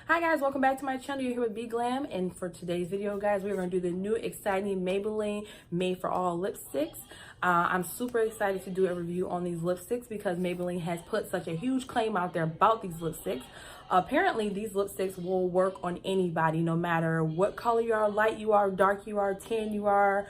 Hi guys, welcome back to my channel. You're here with Bglam, and for today's video, guys, we're going to do the new exciting Maybelline Made for All lipsticks. I'm super excited to do a review on these lipsticks because Maybelline has put such a huge claim out there about these lipsticks. Apparently, these lipsticks will work on anybody, no matter what color you are, light you are, dark you are, tan you are.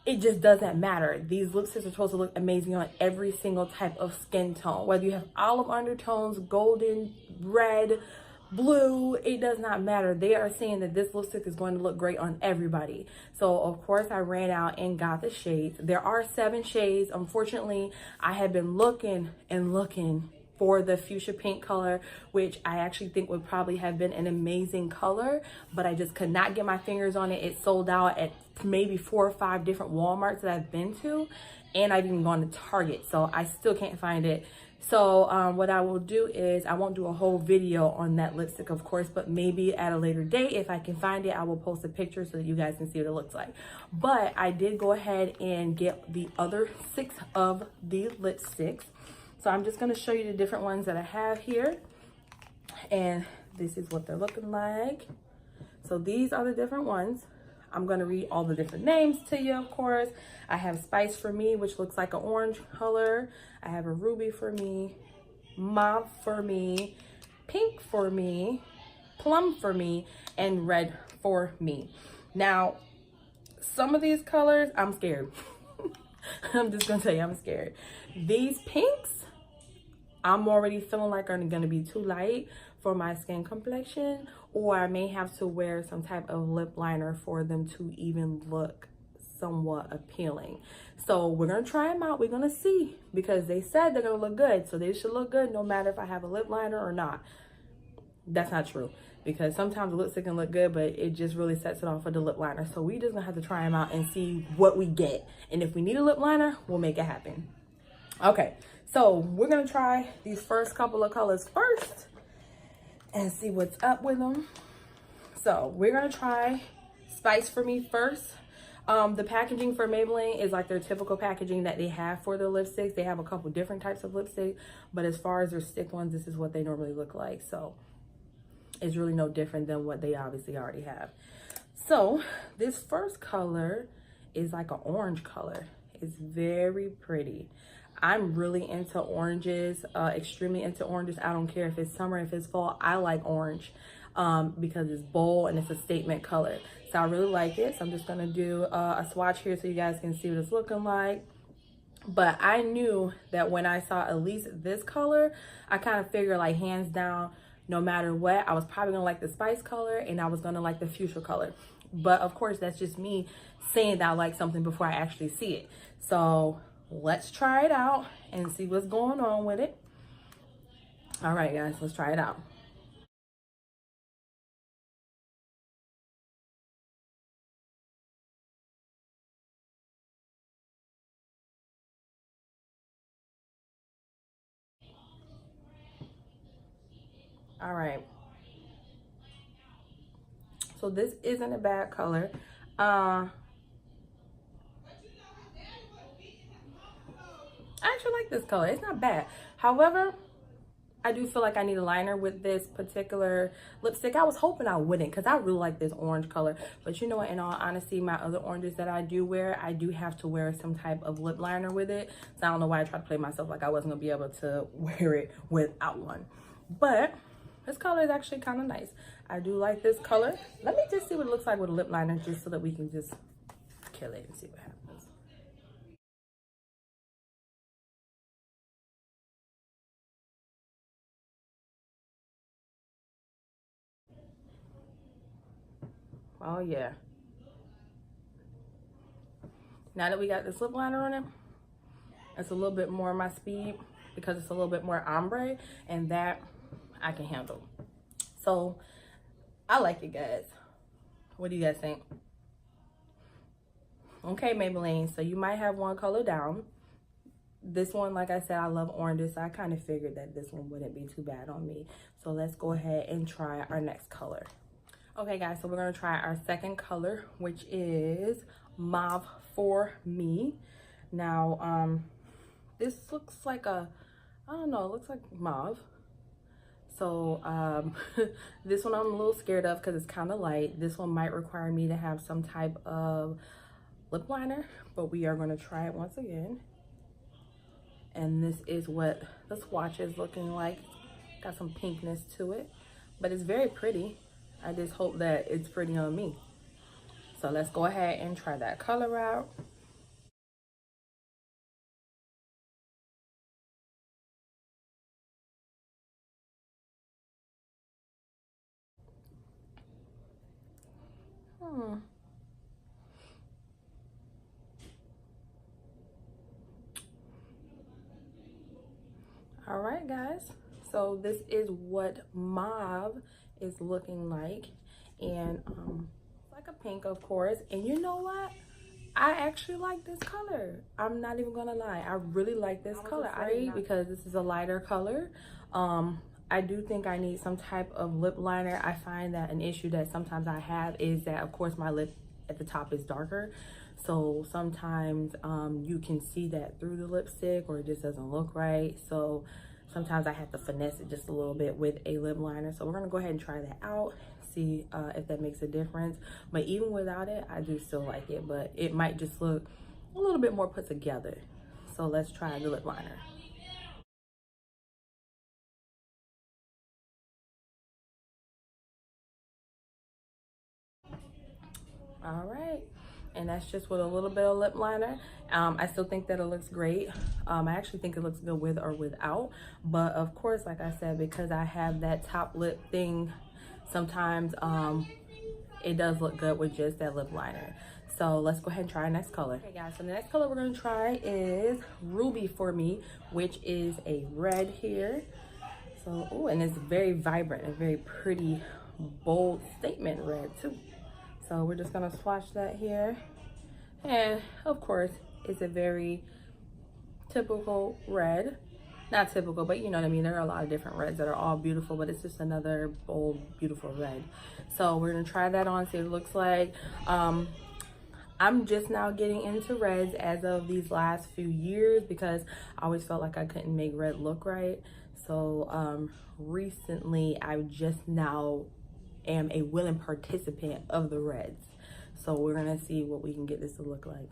It just doesn't matter. These lipsticks are supposed to look amazing on every single type of skin tone. Whether you have olive undertones, golden, red, blue, it does not matter. They are saying that this lipstick is going to look great on everybody. So of course I ran out and got the shades. There are 7 shades. Unfortunately, I have been looking and looking for the fuchsia pink color, which I actually think would probably have been an amazing color, but I just could not get my fingers on it. It sold out at maybe 4 or 5 different Walmarts that I've been to, and I've even gone to Target, so I still can't find it. So what I will do is, I won't do a whole video on that lipstick, of course, but maybe at a later date, if I can find it, I will post a picture so that you guys can see what it looks like. But I did go ahead and get the other 6 of the lipsticks. So I'm just going to show you the different ones that I have here. And this is what they're looking like. So these are the different ones. I'm going to read all the different names to you, of course. I have Spice for Me, which looks like an orange color. I have a Ruby for me, Mauve for me, Pink for me, Plum for me, and Red for me. Now, some of these colors, I'm scared. I'm just going to tell you, I'm scared. These pinks, I'm already feeling like are going to be too light for my skin complexion, or I may have to wear some type of lip liner for them to even look somewhat appealing. So we're going to try them out. We're going to see, because they said they're going to look good. So they should look good no matter if I have a lip liner or not. That's not true, because sometimes the lipstick can look good, but it just really sets it off with the lip liner. So we just going to have to try them out and see what we get. And if we need a lip liner, we'll make it happen. Okay, so we're going to try these first couple of colors first and see what's up with them. So we're going to try Spice for Me first. The packaging for Maybelline is like their typical packaging that they have for their lipsticks. They have a couple different types of lipstick, but as far as their stick ones, this is what they normally look like. So it's really no different than what they obviously already have. So this first color is like an orange color. It's very pretty. I'm really into oranges, extremely into oranges. I don't care if it's summer, if it's fall, I like orange because it's bold and it's a statement color. So I really like it. So I'm just gonna do a swatch here so you guys can see what it's looking like. But I knew that when I saw at least this color, I kind of figured like hands down, no matter what, I was probably gonna like the Spice color and I was gonna like the fuchsia color. But of course, that's just me saying that I like something before I actually see it. So let's try it out and see what's going on with it. All right, guys, let's try it out. All right. So this isn't a bad color. I actually like this color. It's not bad. However, I do feel like I need a liner with this particular lipstick. I was hoping I wouldn't, because I really like this orange color. But you know what, in all honesty, my other oranges that I do wear, I do have to wear some type of lip liner with it. So I don't know why I tried to play myself like I wasn't going to be able to wear it without one. But this color is actually kind of nice. I do like this color. Let me just see what it looks like with a lip liner, just so that we can just kill it and see what happens. Oh yeah. Now that we got this lip liner on it, it's a little bit more my speed because it's a little bit more ombre, and that I can handle. So I like it, guys. What do you guys think? Okay, Maybelline, so you might have one color down. This one, like I said, I love oranges, so I kind of figured that this one wouldn't be too bad on me. So let's go ahead and try our next color. Okay, guys, so we're going to try our second color, which is Mauve for Me. Now, this looks like a, I don't know, it looks like mauve. So this one I'm a little scared of because it's kind of light. This one might require me to have some type of lip liner, but we are going to try it once again. And this is what the swatch is looking like. Got some pinkness to it, but it's very pretty. I just hope that it's pretty on me. So let's go ahead and try that color out. All right, guys. So this is what mauve is looking like. And like a pink, of course. And you know what? I actually like this color. I'm not even gonna lie. I really like this color. Because this is a lighter color. I do think I need some type of lip liner. I find that an issue that sometimes I have is that, of course, my lip at the top is darker. So sometimes you can see that through the lipstick, or it just doesn't look right. So sometimes I have to finesse it just a little bit with a lip liner. So we're gonna go ahead and try that out, see if that makes a difference. But even without it, I do still like it, but it might just look a little bit more put together. So let's try the lip liner. All right, and that's just with a little bit of lip liner. I still think that it looks great. I actually think it looks good with or without, but of course, like I said, because I have that top lip thing, sometimes it does look good with just that lip liner. So let's go ahead and try our next color. Okay guys, so the next color we're gonna try is Ruby for me, which is a red here. So, oh, and it's very vibrant and very pretty, bold statement red too. So we're just gonna swatch that here. And of course, it's a very typical red. Not typical, but you know what I mean? There are a lot of different reds that are all beautiful, but it's just another bold, beautiful red. So we're gonna try that on, see what it looks like. I'm just now getting into reds as of these last few years because I always felt like I couldn't make red look right. So recently, I just now am a willing participant of the reds. So we're gonna see what we can get this to look like.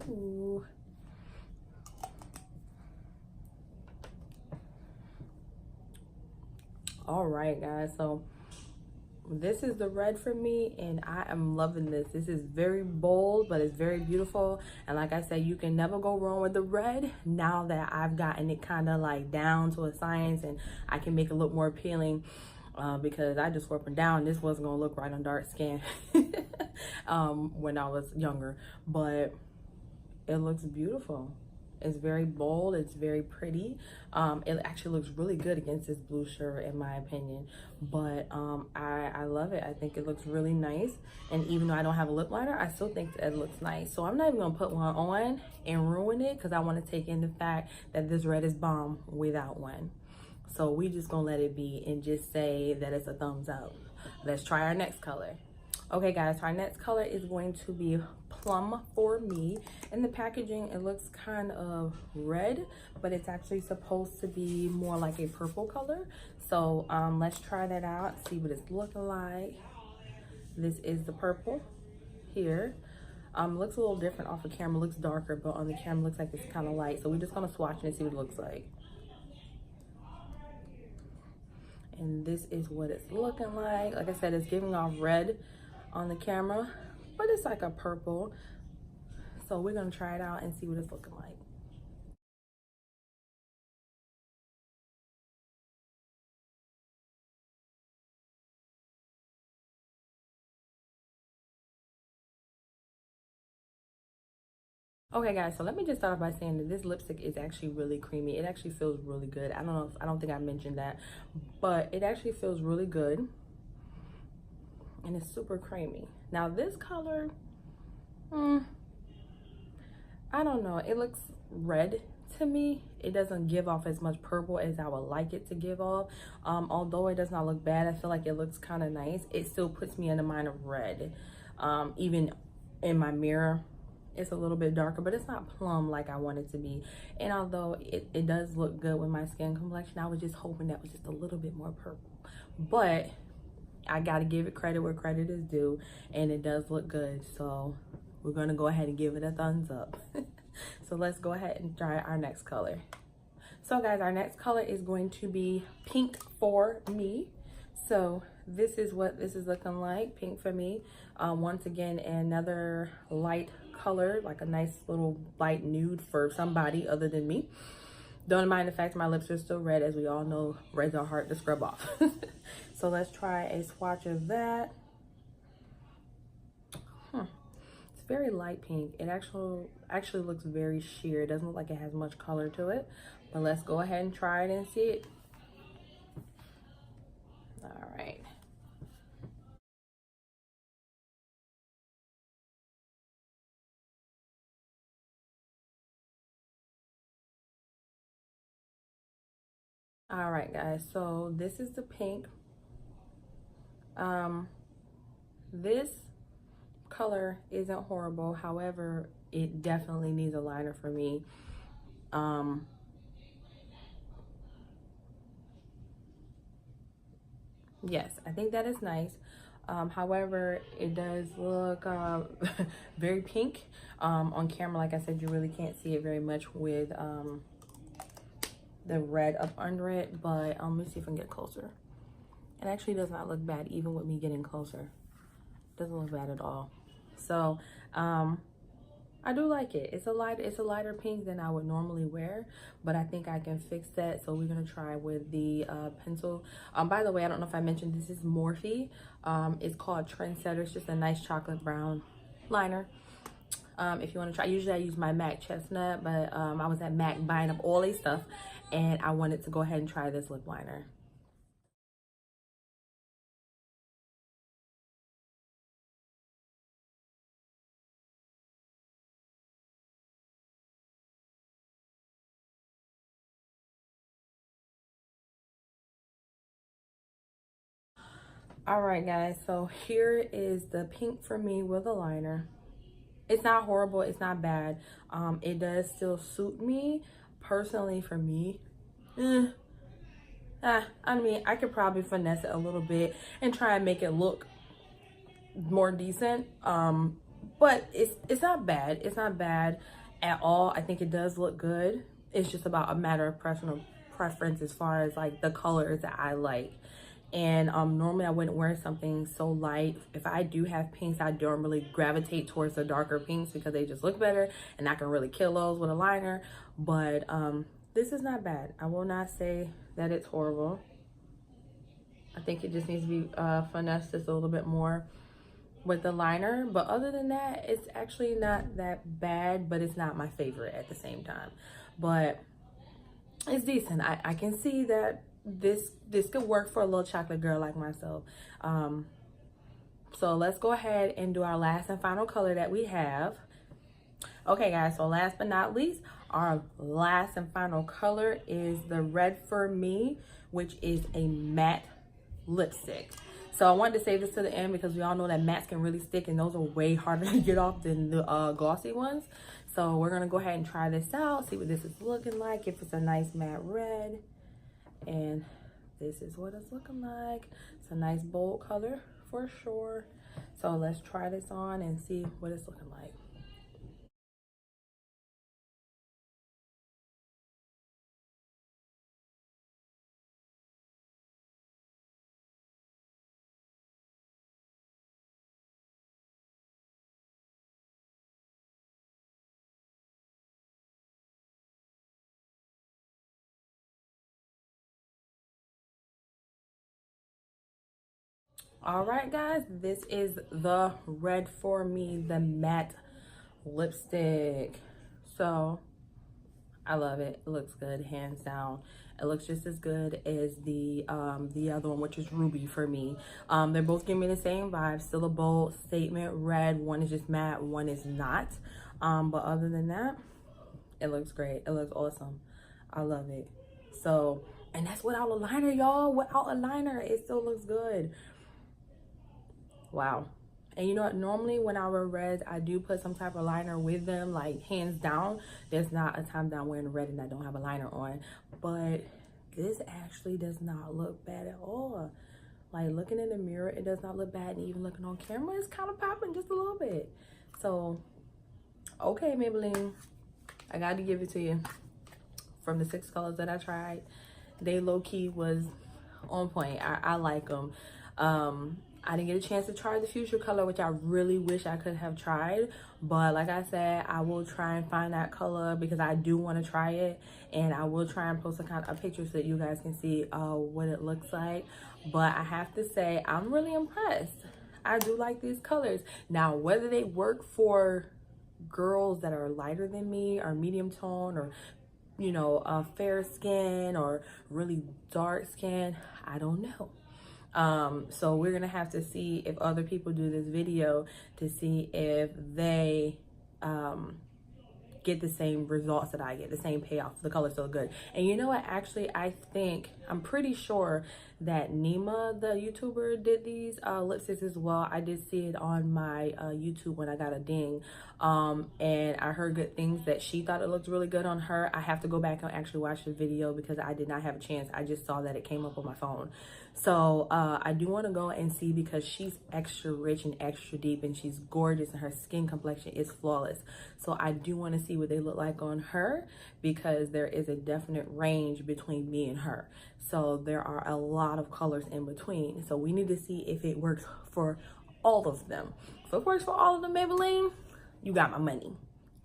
Ooh. All right, guys, so this is the red for me, and I am loving this. This is very bold, but it's very beautiful. And like I said, you can never go wrong with the red. Now that I've gotten it kind of like down to a science, and I can make it look more appealing, because I just swore up and down this wasn't gonna look right on dark skin when I was younger, but it looks beautiful. It's very bold, it's very pretty. It actually looks really good against this blue shirt in my opinion, but I love it. I think it looks really nice, and even though I don't have a lip liner, I still think that it looks nice. So I'm not even gonna put one on and ruin it because I want to take in the fact that this red is bomb without one. So we just gonna let it be and just say that it's a thumbs up. Let's try our next color. Okay guys, so our next color is going to be Plum for me. In the packaging, it looks kind of red, but it's actually supposed to be more like a purple color. So let's try that out, see what it's looking like. This is the purple here. Looks a little different off the camera, looks darker, but on the camera looks like it's kind of light. So we're just gonna swatch it and see what it looks like. And this is what it's looking like. Like I said, it's giving off red on the camera, but it's like a purple. So we're gonna try it out and see what it's looking like. Okay guys, so let me just start off by saying that this lipstick is actually really creamy. It actually feels really good. I don't think I mentioned that, but it actually feels really good. And it's super creamy. Now this color, I don't know, it looks red to me. It doesn't give off as much purple as I would like it to give off. Although it does not look bad, I feel like it looks kind of nice. It still puts me in the mind of red. Even in my mirror, it's a little bit darker, but it's not plum like I want it to be. And although it does look good with my skin complexion, I was just hoping that was just a little bit more purple. But I gotta give it credit where credit is due, and it does look good. So we're gonna go ahead and give it a thumbs up. So let's go ahead and try our next color. So guys, our next color is going to be Pink for Me. So this is what this is looking like, Pink for Me. Once again, another light color, like a nice little light nude for somebody other than me. Don't mind the fact my lips are still red. As we all know, reds are hard to scrub off. So let's try a swatch of that. It's very light pink. It actually looks very sheer. It doesn't look like it has much color to it. But let's go ahead and try it and see it. All right. All right, guys. So this is the pink. This color isn't horrible. However, it definitely needs a liner for me. Yes, I think that is nice. However, it does look very pink. On camera, like I said, you really can't see it very much with the red up under it. But let me see if I can get closer. It actually does not look bad, even with me getting closer. Doesn't look bad at all. So I do like it. It's a lighter pink than I would normally wear, but I think I can fix that. So we're gonna try with the pencil. By the way, I don't know if I mentioned this is Morphe. It's called Trendsetter. It's just a nice chocolate brown liner. If you want to try, usually I use my MAC Chestnut, but I was at MAC buying up all these stuff, and I wanted to go ahead and try this lip liner. All right, guys, so here is the Pink for Me with a liner. It's not horrible, it's not bad. It does still suit me. Personally, for me, I mean, I could probably finesse it a little bit and try and make it look more decent. But it's not bad. It's not bad at all. I think it does look good. It's just about a matter of personal preference as far as like the colors that I like. And normally I wouldn't wear something so light. If I do have pinks, I don't really gravitate towards the darker pinks because they just look better, and I can really kill those with a liner. But this is not bad. I will not say that it's horrible. I think it just needs to be finessed just a little bit more with the liner. But other than that, it's actually not that bad, but it's not my favorite at the same time. But it's decent. I can see that this could work for a little chocolate girl like myself. So let's go ahead and do our last and final color that we have. Okay, guys, so last but not least, our last and final color is the Red for Me, which is a matte lipstick. So I wanted to save this to the end because we all know that mattes can really stick, and those are way harder to get off than the glossy ones. So we're gonna go ahead and try this out, see what this is looking like, if it's a nice matte red. And this is what it's looking like. It's a nice bold color for sure. So let's try this on and see what it's looking like. All right, guys, this is the Red for Me, the matte lipstick. So I love it. It looks good, hands down. It looks just as good as the other one, which is Ruby for Me. They're both giving me the same vibe. Still a bold statement red. One is just matte, one is not. But other than that, It looks great. It looks awesome. I love it. So, and that's without a liner, y'all. Without a liner, it still looks good. Wow. And you know what? Normally when I wear reds, I do put some type of liner with them. Like, hands down, there's not a time that I'm wearing red and I don't have a liner on. But this actually does not look bad at all. Like, looking in the mirror, it does not look bad. And even looking on camera, it's kind of popping just a little bit. So, okay, Maybelline, I got to give it to you. From the 6 colors that I tried, they low-key was on point. I like them. I didn't get a chance to try the fuchsia color, which I really wish I could have tried. But like I said, I will try and find that color because I do want to try it. And I will try and post a picture so that you guys can see what it looks like. But I have to say, I'm really impressed. I do like these colors. Now, whether they work for girls that are lighter than me or medium tone or, you know, fair skin or really dark skin, I don't know. So we're gonna have to see if other people do this video to see if they get the same results that I get, the same payoff. The color's so good. And you know what, actually, I'm pretty sure that Nima, the YouTuber, did these lipsticks as well. I did see it on my YouTube when I got a ding. And I heard good things that she thought it looked really good on her. I have to go back and actually watch the video because I did not have a chance. I just saw that it came up on my phone. So I do want to go and see because she's extra rich and extra deep and she's gorgeous and her skin complexion is flawless. So I do want to see what they look like on her because there is a definite range between me and her. So there are a lot of colors in between. So we need to see if it works for all of them. If it works for all of them, Maybelline, you got my money.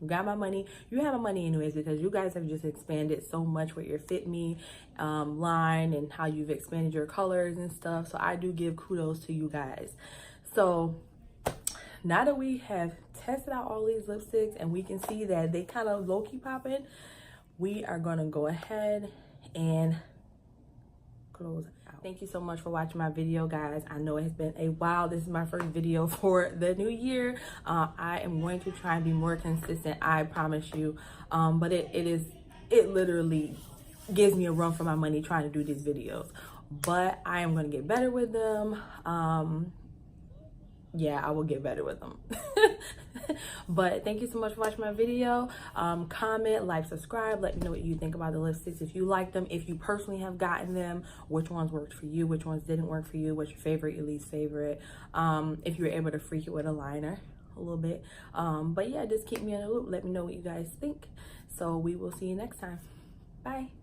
You got my money. You have my money anyways because you guys have just expanded so much with your Fit Me line and how you've expanded your colors and stuff. So I do give kudos to you guys. So now that we have tested out all these lipsticks and we can see that they kind of low-key popping, we are going to go ahead and close out. Thank you so much for watching my video, guys. I know it has been a while. This is my first video for the new year. I am going to try and be more consistent, I promise you. But it literally gives me a run for my money trying to do these videos. But I am going to get better with them. Yeah, I will get better with them. But thank you so much for watching my video. Comment, like, subscribe. Let me know what you think about the lipsticks. If you like them, if you personally have gotten them, which ones worked for you, which ones didn't work for you, what's your favorite, your least favorite. If you were able to freak it with a liner a little bit. But yeah, just keep me in the loop. Let me know what you guys think. So we will see you next time. Bye.